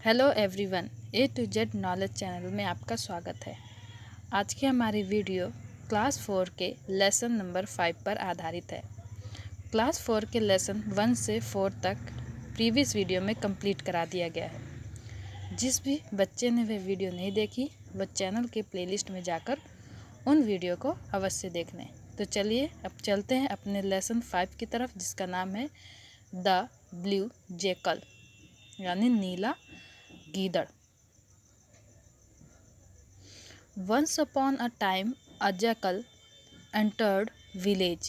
Hello everyone, A to Z knowledge channel में आपका स्वागत है। आज की हमारी वीडियो क्लास 4 के लेसन नंबर 5 पर आधारित है। क्लास 4 के लेसन 1 से 4 तक प्रीवियस वीडियो में कंप्लीट करा दिया गया है। जिस भी बच्चे ने वह वीडियो नहीं देखी वह चैनल के प्लेलिस्ट में जाकर उन वीडियो को अवश्य देख लें। तो चलिए अब चलते हैं अपने लेसन 5 की तरफ, जिसका नाम है द ब्लू जैकल यानी नीला गीदड़। Once upon a time, a jackal entered a village.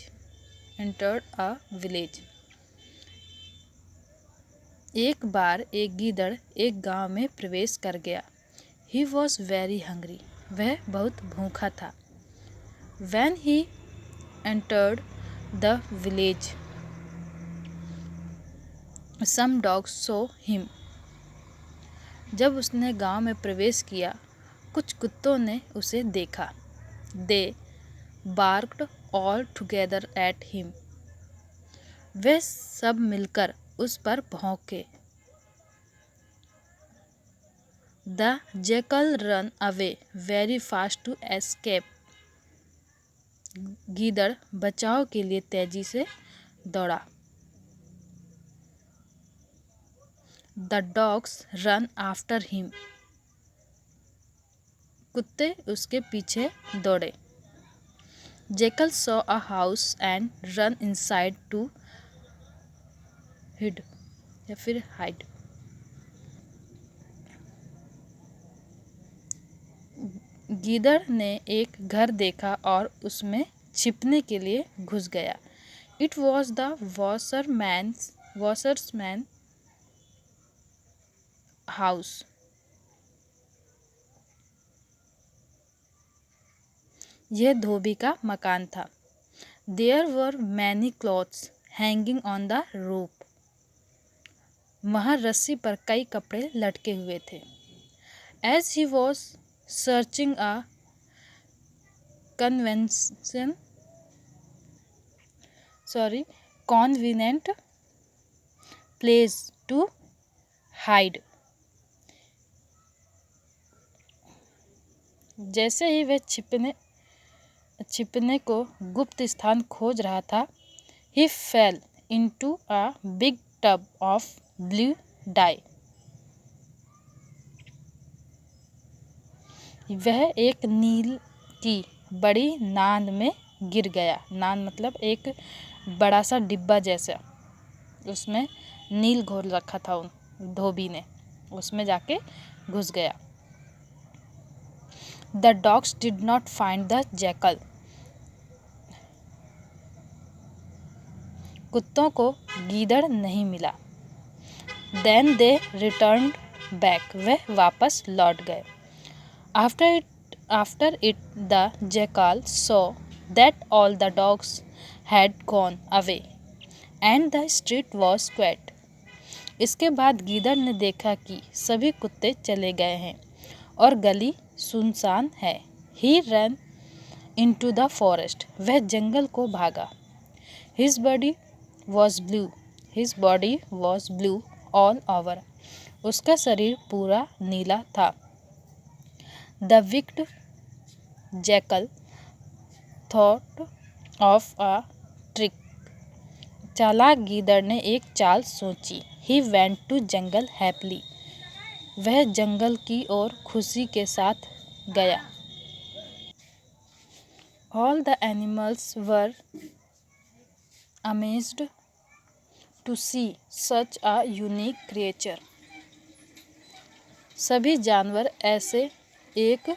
एक बार एक गीदड़ एक गांव में प्रवेश कर गया। He was very hungry. वह बहुत भूखा था। When he entered the village, some dogs saw him. जब उसने गांव में प्रवेश किया कुछ कुत्तों ने उसे देखा। They barked all together at him. वे सब मिलकर उस पर भौंके। The jackal ran away very fast to escape. गीदड़ बचाव के लिए तेजी से दौड़ा। The dogs ran after him. कुत्ते उसके पीछे दौड़े। Jackal saw a house and ran inside to hide. गीदड़ ने एक घर देखा और उसमें छिपने के लिए घुस गया। It was the washerman's house. यह धोबी का मकान था। There were many clothes hanging on the roof. वहाँ रस्सी पर कई कपड़े लटके हुए थे। As he was searching a convenient place to hide. जैसे ही वह छिपने को गुप्त स्थान खोज रहा था, he fell into a big tub of blue dye. वह एक नील की बड़ी नांद में गिर गया। नांद मतलब एक बड़ा सा डिब्बा जैसा, उसमें नील घोल रखा था धोबी ने, उसमें जाके घुस गया। The dogs did not find the jackal. कुत्तों को गीदड़ नहीं मिला। Then they returned back. वह वापस लौट गए। After it, the jackal saw that all the dogs had gone away, and the street was quiet. इसके बाद गीदड़ ने देखा कि सभी कुत्ते चले गए हैं और गली सुनसान है। He ran into the forest. वह जंगल को भागा। His body was blue all over. उसका शरीर पूरा नीला था। The wicked jackal thought of a trick. चालाक गीदड़ ने एक चाल सोची। He went to jungle happily. वह जंगल की ओर खुशी के साथ गया। All the animals were amazed to see such a unique creature. सभी जानवर ऐसे एक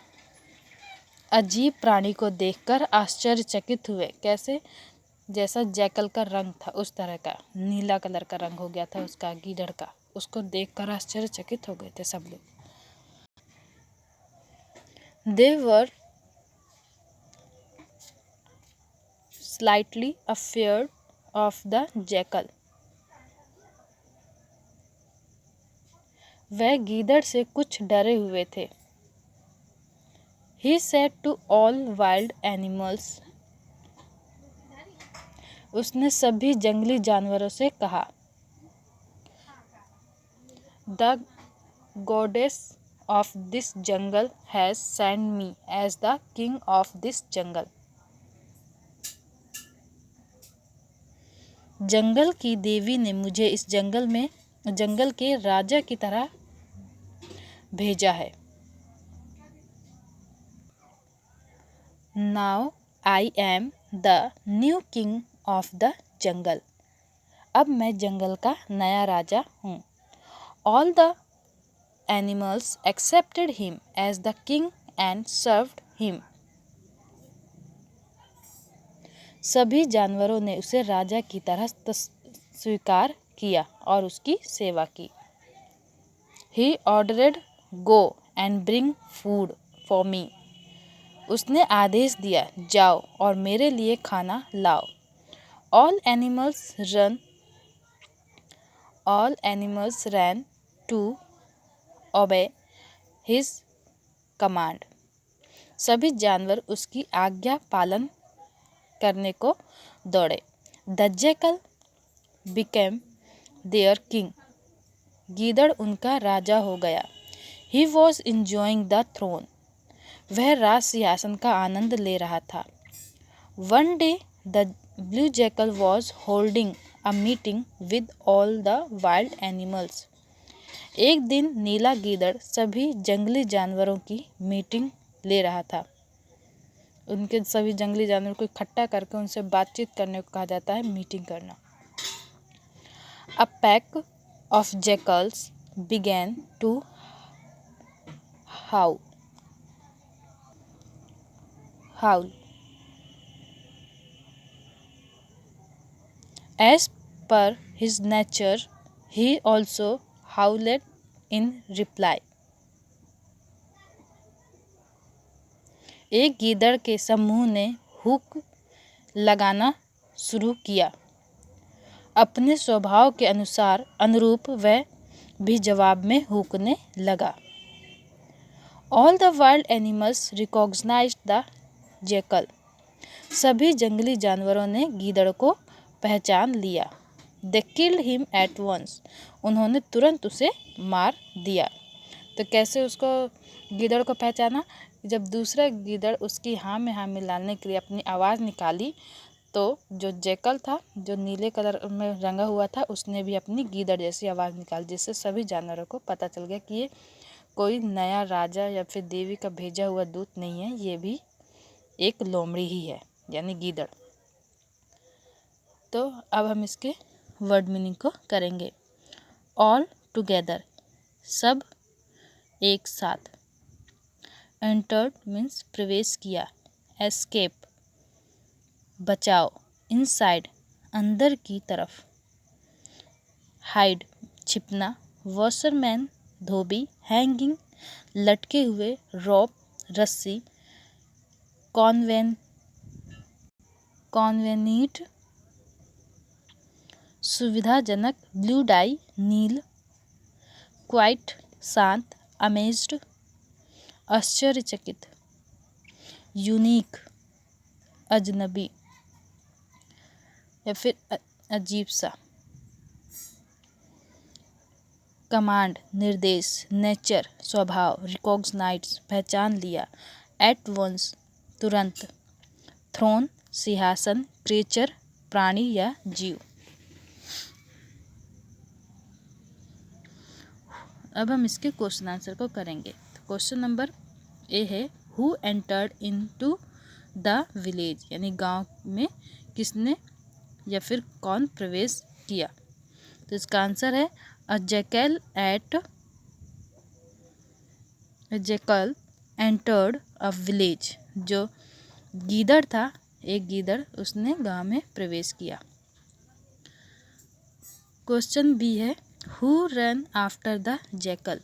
अजीब प्राणी को देखकर आश्चर्यचकित हुए। कैसे? जैसा जैकल का रंग था उस तरह का नीला कलर का रंग हो गया था उसका, गीदड़ का। उसको देखकर आश्चर्यचकित हो गए थे सब लोग। They were slightly afraid of the jackal. वह गीदड़ से कुछ डरे हुए थे। He said to all wild animals. उसने सभी जंगली जानवरों से कहा। goddess of this jungle has sent me as the king of this jungle. जंगल की देवी ने मुझे इस जंगल के राजा की तरह भेजा है. Now I am the new king of the jungle. अब मैं जंगल का नया राजा हूँ. All the animals accepted him as the king and served him. सभी जानवरों ने उसे राजा की तरह स्वीकार किया और उसकी सेवा की. He ordered, go and bring food for me. उसने आदेश दिया, जाओ और मेरे लिए खाना लाओ. All animals ran to obey his command. सभी जानवर उसकी आज्ञा पालन करने को दौड़े. The jackal became their king. गीदड़ उनका राजा हो गया. He was enjoying the throne. वह राज सिंहासन का आनंद ले रहा था. One day the blue jackal was holding a meeting with all the wild animals. एक दिन नीला गीदड़ सभी जंगली जानवरों की मीटिंग ले रहा था. उनके सभी जंगली जानवरों को इकट्ठा करके उनसे बातचीत करने को कहा जाता है मीटिंग करना. A pack of jackals began to howl. As per his nature, he also howled in reply. एक गीदड़ के समूह ने हुक लगाना शुरू किया. अपने स्वभाव के अनुरूप वह भी जवाब में हुकने लगा. All the wild animals recognized the jackal. सभी जंगली जानवरों ने गीदड़ को पहचान लिया. They killed him at once. उन्होंने तुरंत उसे मार दिया. तो कैसे उसको गीदड़ को पहचाना? जब दूसरा गीदड़ उसकी हाँ में हाँ मिलाने के लिए अपनी आवाज़ निकाली तो जो जैकल था, जो नीले कलर में रंगा हुआ था, उसने भी अपनी गीदड़ जैसी आवाज़ निकाली, जिससे सभी जानवरों को पता चल गया कि ये कोई नया राजा या फिर देवी का भेजा हुआ दूत नहीं है, ये भी एक लोमड़ी ही है, यानी गीदड़. तो अब हम इसके वर्ड मीनिंग को करेंगे. ऑल टुगेदर, सब एक साथ. एंटर्ड मीन्स प्रवेश किया. एस्केप, बचाओ. इनसाइड, अंदर की तरफ. हाइड, छिपना. वॉशरमैन, धोबी. हैंगिंग, लटके हुए. रोप, रस्सी. कॉन्वेनिट, सुविधाजनक. ब्लू डाई, नील. क्वाइट, शांत. अमेज्ड, आश्चर्यचकित. यूनिक, अजनबी या फिर अजीब सा. कमांड, निर्देश. नेचर, स्वभाव. रिकॉग्नाइज, पहचान लिया. एट वंस, तुरंत. थ्रोन, सिंहासन. क्रिएचर, प्राणी या जीव. अब हम इसके क्वेश्चन आंसर को करेंगे. क्वेश्चन नंबर ए है, who entered into the village, यानी गांव में किसने या फिर कौन प्रवेश किया. तो इसका आंसर है अ जैकल एंटर्ड अ विलेज. जो गीदड़ था, एक गीदड़, उसने गांव में प्रवेश किया. क्वेश्चन बी है, who run after the jackal.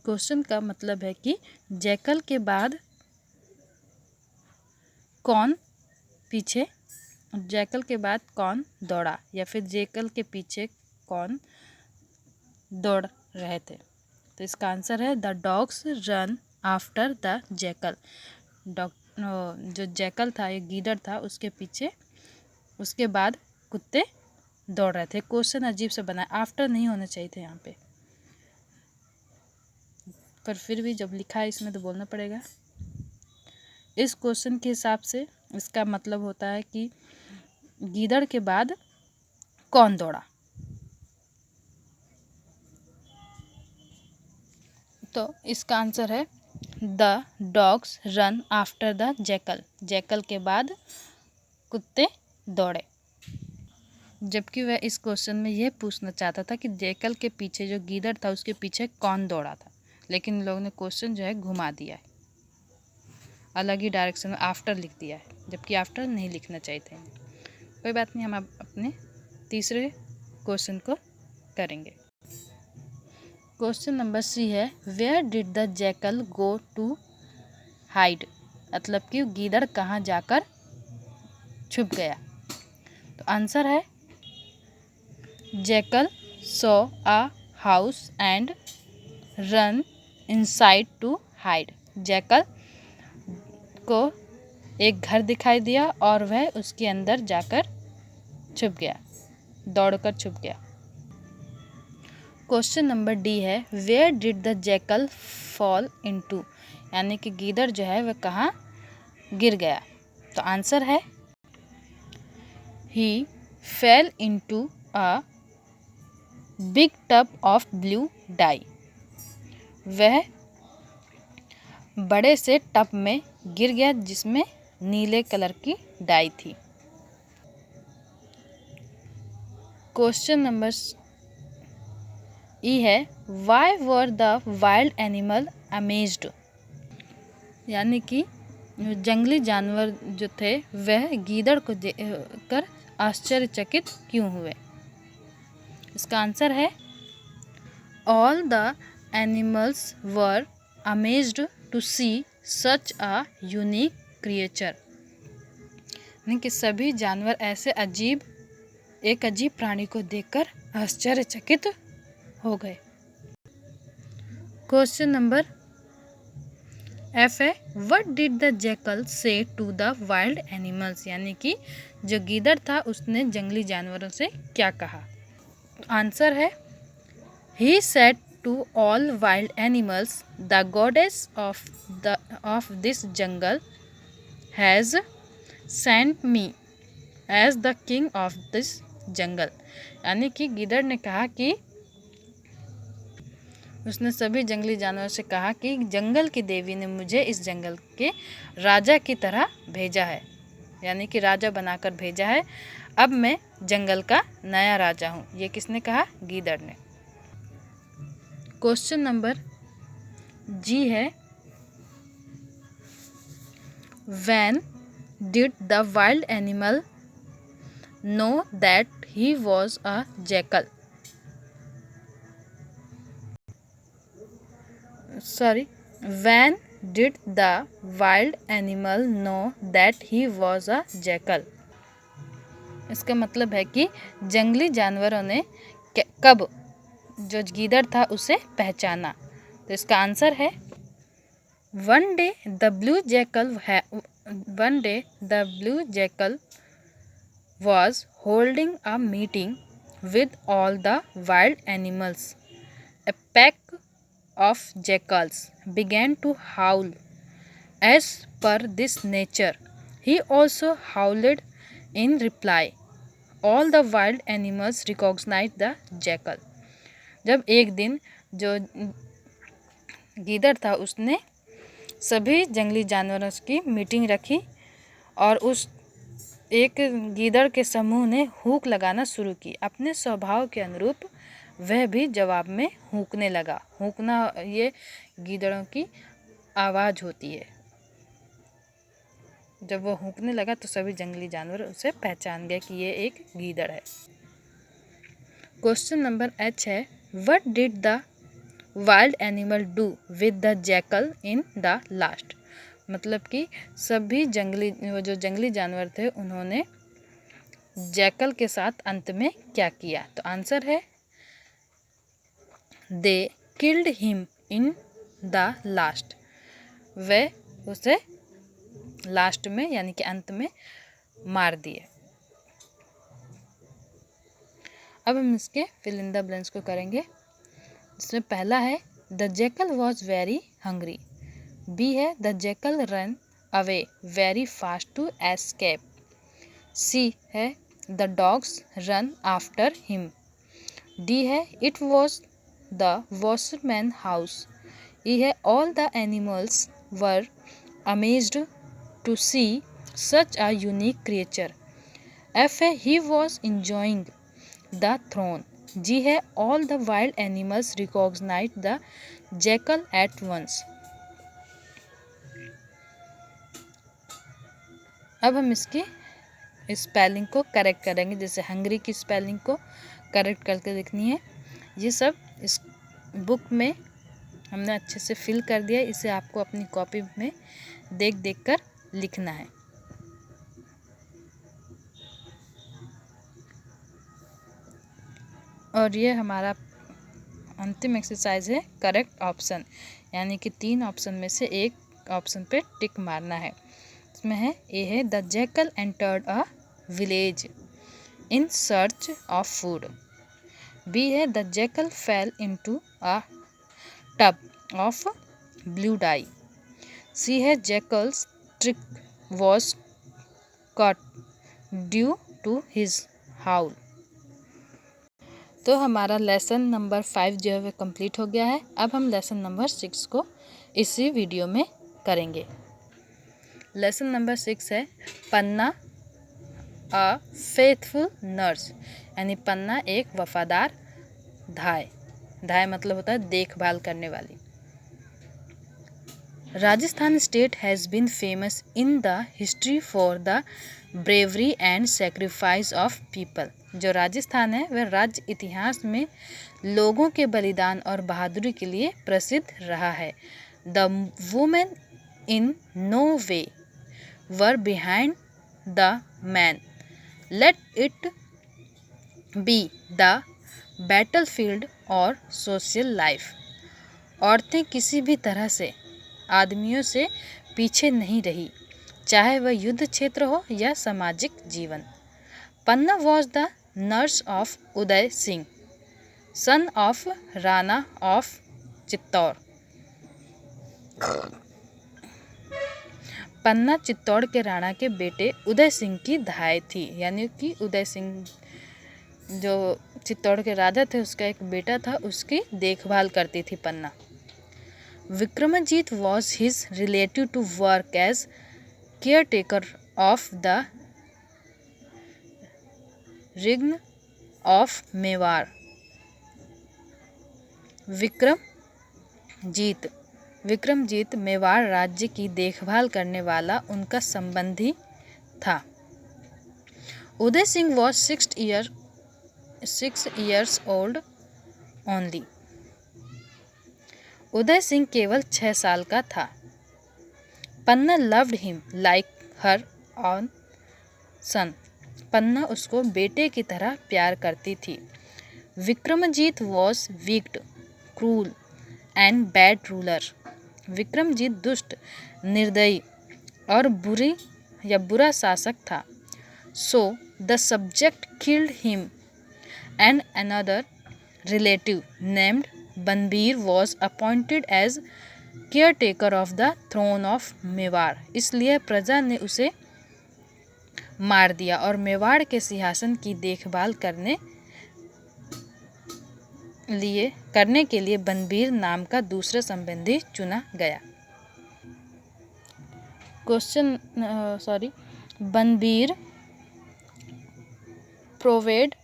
Question का मतलब है कि जैकल के बाद कौन दौड़ा, या फिर जैकल के पीछे कौन दौड़ रहे थे. तो इसका आंसर है the dogs run after the jackal. जो जैकल था, एक गीदड़ था, उसके पीछे उसके बाद कुत्ते दौड़ रहे थे। क्वेश्चन अजीब से बना, आफ्टर नहीं होने चाहिए थे यहाँ पे, पर फिर भी जब लिखा है इसमें तो बोलना पड़ेगा। इस क्वेश्चन के हिसाब से इसका मतलब होता है कि गीदड़ के बाद कौन दौड़ा। तो इसका आंसर है the dogs run after the jackal. Jackal के बाद कुत्ते दौड़े। जबकि वह इस क्वेश्चन में यह पूछना चाहता था कि जैकल के पीछे जो गीदड़ था उसके पीछे कौन दौड़ा था, लेकिन इन लोगों ने क्वेश्चन जो है घुमा दिया है, अलग ही डायरेक्शन में आफ्टर लिख दिया है, जबकि आफ्टर नहीं लिखना चाहिए था। कोई बात नहीं, हम अब अपने तीसरे क्वेश्चन को करेंगे। क्वेश्चन नंबर सी है, where did the jackal go to hide. मतलब कि गीदड़ कहाँ जाकर छुप गया। तो आंसर है jackal saw a house and run inside to hide. Jackal को एक घर दिखाई दिया और वह उसके अंदर जाकर छुप गया, दौड़कर छुप गया। क्वेश्चन नंबर डी है, where did the jackal fall into. यानी कि गीदड़ जो है वह कहाँ गिर गया। तो आंसर है he fell into a big tub of blue dye. वह बड़े से टब में गिर गया जिसमें नीले कलर की डाई थी। क्वेश्चन नंबर ई है, why were the wild animal amazed. यानी कि जंगली जानवर जो थे वह गीदड़ को देखकर आश्चर्यचकित क्यों हुए। इसका आंसर है all the animals were amazed to see such a unique creature. यानी कि सभी जानवर ऐसे एक अजीब प्राणी को देखकर आश्चर्यचकित हो गए। क्वेश्चन नंबर एफ है, व्हाट डिड द जैकल से टू द वाइल्ड एनिमल्स। यानी कि जो गीदड़ था उसने जंगली जानवरों से क्या कहा। आंसर है he said to all wild animals the goddess of this jungle has sent me as the king of this jungle. यानी कि गीदड़ ने कहा कि उसने सभी जंगली जानवरों से कहा कि जंगल की देवी ने मुझे इस जंगल के राजा की तरह भेजा है, यानी कि राजा बनाकर भेजा है। अब मैं जंगल का नया राजा हूँ। ये किसने कहा? गीदड़ ने। क्वेश्चन नंबर जी है, when did the wild animal know that he was a jackal. When did the wild animal know that he was a jackal? इसका मतलब है कि जंगली जानवरों ने कब जो गीदड़ था उसे पहचाना। तो इसका आंसर है one day the blue jackal was holding a meeting with all the wild animals. A pack of jackals began to howl. As per this nature, he also howled in reply. All the wild animals recognized the jackal. जब एक दिन जो गीदड़ था उसने सभी जंगली जानवरों की मीटिंग रखी और उस एक गीदड़ के समूह ने हुक लगाना शुरू की। अपने स्वभाव के अनुरूप वह भी जवाब में हूंकने लगा। हूंकना ये गीदड़ों की आवाज़ होती है। जब वो हूंकने लगा तो सभी जंगली जानवर उसे पहचान गए कि ये एक गीदड़ है। क्वेश्चन नंबर एच है, what did the wild animal do with the jackal in the last. मतलब कि सभी जो जंगली जानवर थे उन्होंने जैकल के साथ अंत में क्या किया। तो आंसर है they killed him in the last. वे उसे लास्ट में यानी कि अंत में मार दिए। अब हम इसके फिल इन द ब्लैंक्स को करेंगे। इसमें पहला है the jackal was very hungry. B है the jackal run away very fast to escape. C है the dogs run after him. D है it was the washerman house. E है all the animals were amazed to see such a unique creature. F है he was enjoying the throne. G है all the wild animals recognise the jackal at once. अब हम इसकी spelling को correct करेंगे, जैसे Hungary की स्पेलिंग को करेक्ट करके लिखनी है। ये सब इस बुक में हमने अच्छे से फिल कर दिया है, इसे आपको अपनी कॉपी में देख देख कर लिखना है। और ये हमारा अंतिम एक्सरसाइज है करेक्ट ऑप्शन, यानी कि 3 ऑप्शन में से एक ऑप्शन पे टिक मारना है। इसमें है ए है the jackal entered a village in search of food. B है the jackal fell into a tub of blue dye. C है jackal's trick was cut due to his howl. तो हमारा लेसन नंबर 5 जो है वह complete हो गया है। अब हम लेसन नंबर 6 को इसी वीडियो में करेंगे। लेसन नंबर 6 है पन्ना अ फेथफुल नर्स, यानी पन्ना एक वफादार धाय। धाय मतलब होता है देखभाल करने वाली। Rajasthan state has been famous in the history for the bravery and sacrifice of people. जो राजस्थान है वह राज्य इतिहास में लोगों के बलिदान और बहादुरी के लिए प्रसिद्ध रहा है। The women in no way were behind the man, let it be the battlefield और सोशल लाइफ। औरतें किसी भी तरह से आदमियों से पीछे नहीं रही, चाहे वह युद्ध क्षेत्र हो या सामाजिक जीवन। Panna was the nurse of Uday Singh, son of Rana of Chittor. Panna Chittor के राणा के बेटे उदय सिंह की धाय थी, यानी कि उदय सिंह जो चित्तौड़ के राजा थे उसका एक बेटा था, उसकी देखभाल करती थी Panna. Vikramjit was his relative to work as caretaker of the reign of Mewar. Vikramjit Mewar राज्य की देखभाल करने वाला उनका संबंधी था। Uday Singh was 6 years old only. Uday Singh केवल 6 साल का था। Panna loved him like her own son. Panna उसको बेटे की तरह प्यार करती थी। Vikramjit was wicked, cruel and bad ruler. Vikramjit दुष्ट, निर्दयी और बुरा शासक था। So the subject killed him and another relative named Banbir was appointed as caretaker of the throne of Mewar. इसलिए प्रजा ने उसे मार दिया और मेवाड़ के सिंहासन की देखभाल करने के लिए बनबीर नाम का दूसरा संबंधी चुना गया। Banbir proved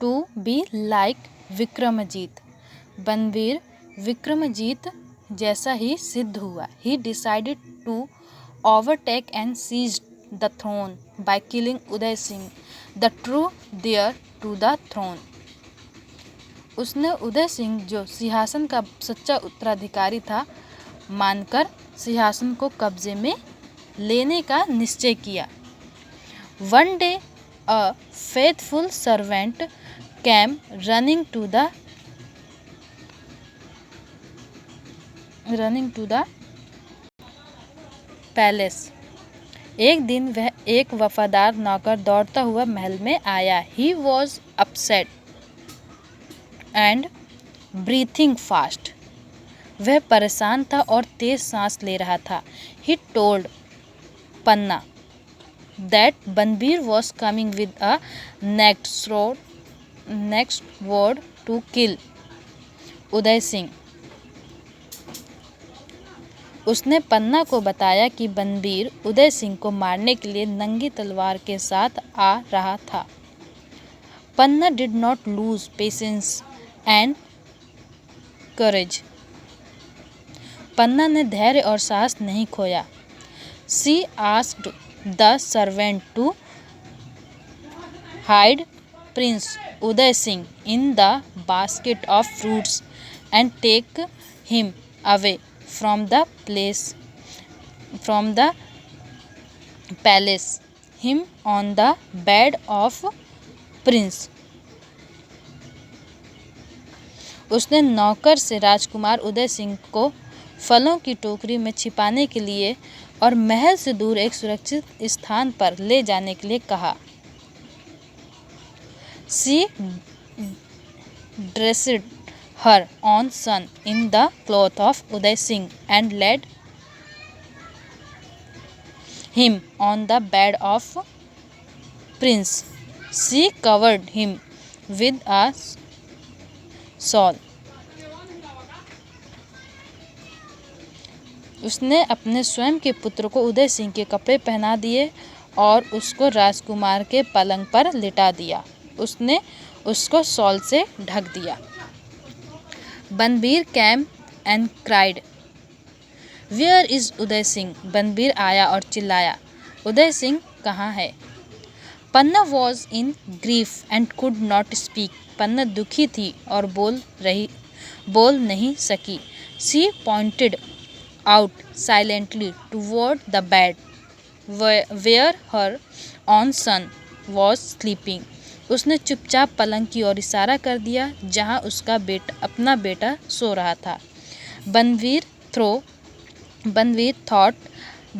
to be like Vikramjit. Banbir Vikramjit जैसा ही सिद्ध हुआ। He decided to overtake and seize the throne by killing Uday Singh the true heir to the throne. उसने उदय सिंह जो सिंहासन का सच्चा उत्तराधिकारी था मानकर सिंहासन को कब्जे में लेने का निश्चय किया। One day a faithful servant came running to the palace. एक दिन वह एक वफादार नौकर दौड़ता हुआ महल में आया। He was upset and breathing fast. वह परेशान था और तेज सांस ले रहा था। He told Panna that Banbir was coming with a next word to kill Uday Singh. उसने पन्ना को बताया कि बनबीर उदय सिंह को मारने के लिए नंगी तलवार के साथ आ रहा था। पन्ना did not lose patience and courage। पन्ना ने धैर्य और साहस नहीं खोया। She asked the servant to hide Prince Uday Singh in the basket of fruits and take him away from the palace, him on the bed of Prince। उसने नौकर से राजकुमार उदय सिंह को फलों की टोकरी में छिपाने के लिए और महल से दूर एक सुरक्षित स्थान पर ले जाने के लिए कहा। She dressed her own son in the cloth of Uday Singh and laid him on the bed of Prince। She covered him with a shawl। उसने अपने स्वयं के पुत्र को उदय सिंह के कपड़े पहना दिए और उसको राजकुमार के पलंग पर लिटा दिया। उसने उसको शॉल से ढक दिया। Banbir came and cried, where is Uday Singh. Banbir आया और चिल्लाया, उदय सिंह कहाँ है। Panna was in grief and could not speak. Panna दुखी थी और बोल नहीं सकी। She pointed out silently toward the bed where her own son was sleeping। उसने चुपचाप पलंग की ओर इशारा कर दिया जहां उसका अपना बेटा सो रहा था। Banvir thought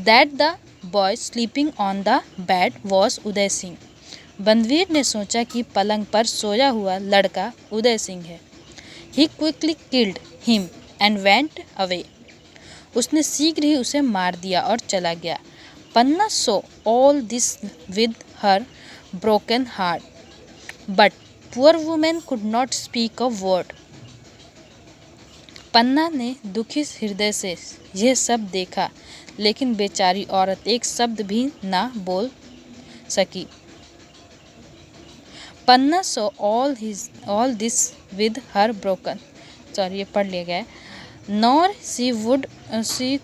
that the boy sleeping on the bed was Uday Singh. Banvir ने सोचा कि पलंग पर सोया हुआ लड़का उदय सिंह है। He quickly killed him and went away। उसने शीघ्र ही उसे मार दिया और चला गया। पन्ना saw all this with her broken heart, but poor woman could not speak a word। पन्ना ने दुखी हृदय से यह सब देखा, लेकिन बेचारी औरत एक शब्द भी ना बोल सकी। पन्ना saw all this with her broken, ये पढ़ लिया गया। Nor she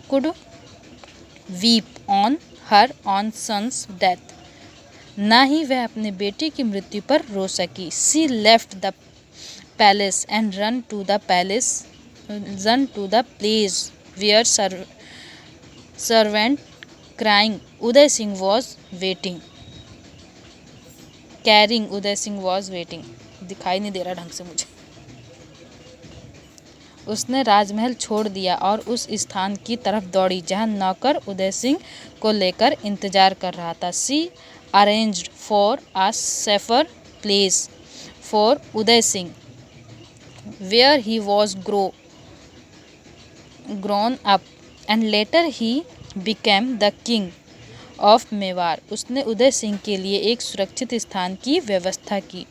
could weep on her own son's death। ना ही वह अपने बेटे की मृत्यु पर रो सकी। She left the palace and run to the place where servant crying Uday Singh was waiting। Carrying Uday Singh was waiting। दिखाई नहीं दे रहा ढंग से मुझे। उसने राजमहल छोड़ दिया और उस स्थान की तरफ दौड़ी जहां नौकर उदय सिंह को लेकर इंतजार कर रहा था। She arranged for a safer place for Uday Singh where he was grown up and later he became the king of Mewar. उसने उदय सिंह के लिए एक सुरक्षित स्थान की व्यवस्था की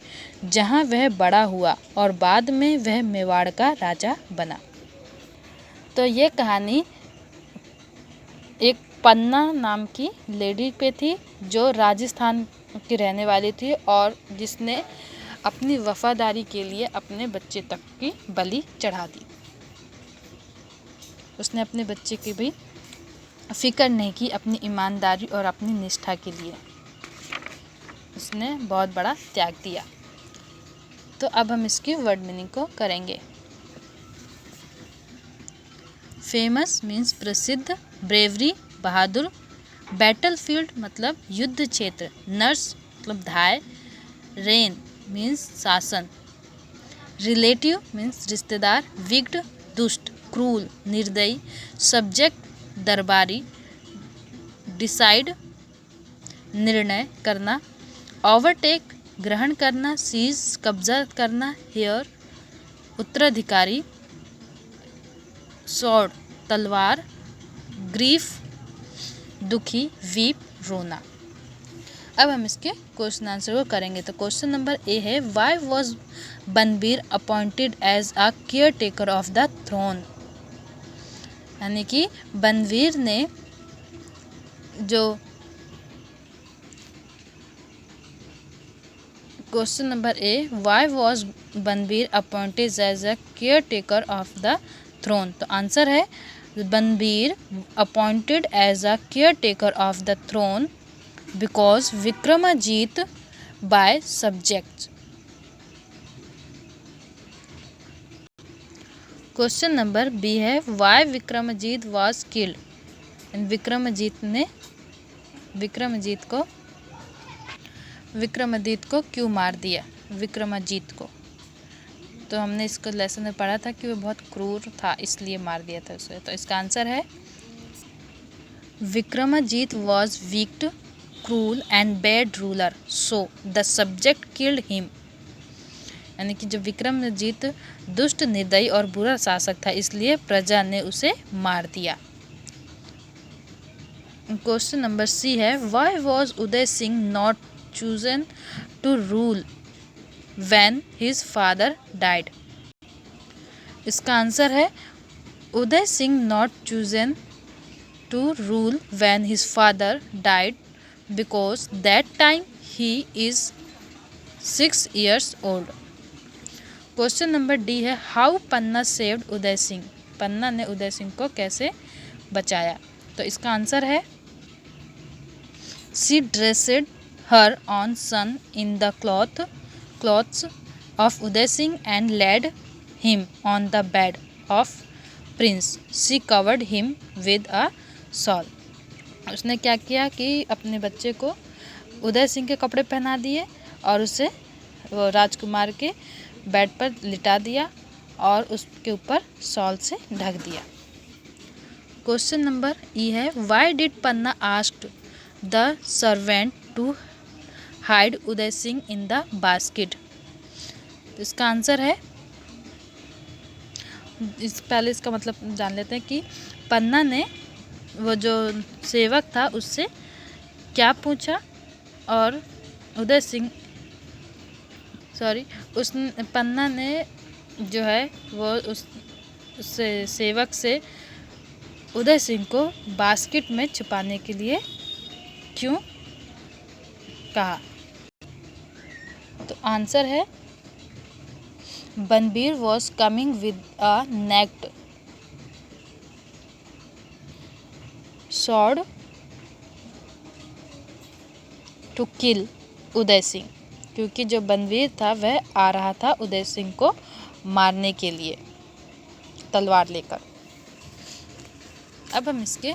जहां वह बड़ा हुआ और बाद में वह मेवाड़ का राजा बना। तो ये कहानी एक पन्ना नाम की लेडी पे थी जो राजस्थान की रहने वाली थी और जिसने अपनी वफादारी के लिए अपने बच्चे तक की बलि चढ़ा दी। उसने अपने बच्चे की भी फिक्र नहीं की, अपनी ईमानदारी और अपनी निष्ठा के लिए उसने बहुत बड़ा त्याग दिया। तो अब हम इसकी वर्ड मीनिंग को करेंगे। फेमस मीन्स प्रसिद्ध, ब्रेवरी बहादुर, बैटलफील्ड मतलब युद्ध क्षेत्र, नर्स मतलब धाय, रेन मीन्स शासन, रिलेटिव मीन्स रिश्तेदार, विक्ड दुष्ट, क्रूल निर्दयी, सब्जेक्ट दरबारी, डिसाइड निर्णय करना, ओवरटेक ग्रहण करना, सीज कब्जा करना, हेयर उत्तराधिकारी, स्वॉर्ड तलवार, ग्रीफ दुखी, वीप रोना। अब हम इसके क्वेश्चन आंसर को करेंगे। तो क्वेश्चन नंबर ए है, why was Banbir appointed as a caretaker of the throne. यानी कि बनवीर ने जो question number A, why was Banbir appointed as a caretaker of the throne. तो आंसर है, Banbir appointed as a caretaker of the throne because Vikramajit by subject. Question number B है, why Vikramajit was killed. Vikramajit को क्यों मार दिया, विक्रमाजीत को। तो हमने इसको लेसन में पढ़ा था कि वो बहुत क्रूर था, इसलिए मार दिया था उसे। तो इसका आंसर है, Vikramajeet was weak, cruel and bad ruler, so the subject killed him. यानी कि जब विक्रमाजीत दुष्ट, निर्दयी और बुरा शासक था, इसलिए प्रजा ने उसे मार दिया। क्वेश्चन नंबर सी है, why was Uday Singh not chosen to rule when his father died. इसका आंसर है, Uday Singh not chosen to rule when his father died because that time he is 6 years old। Question number D है, how Panna saved Uday Singh. पन्ना ने उदय सिंह को कैसे बचाया। तो इसका आंसर है, she dressed her own son in the clothes of Uday Singh and led him on the bed of prince, she covered him with a shawl. उसने क्या किया कि अपने बच्चे को उदय सिंह के कपड़े पहना दिए और उसे वो राजकुमार के बेड पर लिटा दिया और उसके ऊपर शॉल से ढक दिया। क्वेश्चन नंबर ई है, why did Panna asked the servant to hide Uday Singh in the basket. इसका आंसर है, पहले इसका मतलब जान लेते हैं कि पन्ना ने वो जो सेवक था उससे क्या पूछा और उदय सिंह उस पन्ना ने जो है वो उस सेवक से उदय सिंह को बास्केट में छुपाने के लिए क्यों कहा। तो आंसर है, Banbir was coming with a naked sword to kill Uday Singh. क्योंकि जो बनबीर था वह आ रहा था उदय सिंह को मारने के लिए तलवार लेकर। अब हम इसके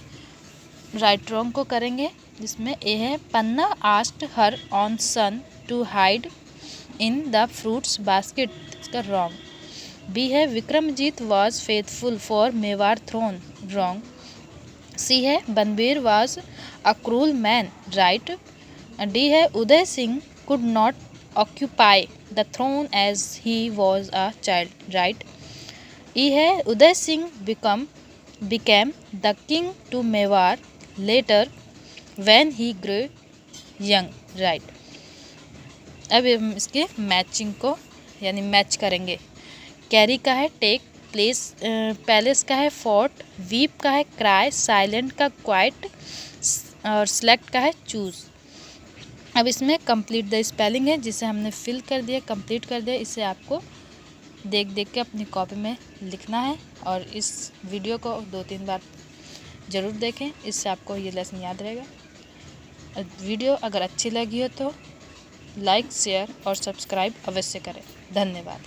राइट रॉन्ग को करेंगे, जिसमें ए है, Panna asked her own son to hide in the fruits basket. इसका रॉन्ग। बी है, Vikramjit was faithful for Mewar throne. Wrong. C है, Banbir was a cruel man. Right. D है, Uday Singh could not occupy the throne as he was a child. Right. E है, Uday Singh became the king to Mewar later when he grew young. Right. अब हम इसके matching को यानी match करेंगे। Carry का है टेक, प्लेस पैलेस का है फोर्ट, वीप का है क्राई, साइलेंट का क्वाइट और सेलेक्ट का है चूज। अब इसमें कंप्लीट द स्पेलिंग है, जिसे हमने फिल कर दिया, कंप्लीट कर दिया। इसे आपको देख देख के अपनी कॉपी में लिखना है और इस वीडियो को 2-3 बार ज़रूर देखें, इससे आपको ये लेसन याद रहेगा। वीडियो अगर अच्छी लगी हो तो लाइक, शेयर और सब्सक्राइब अवश्य करें। धन्यवाद।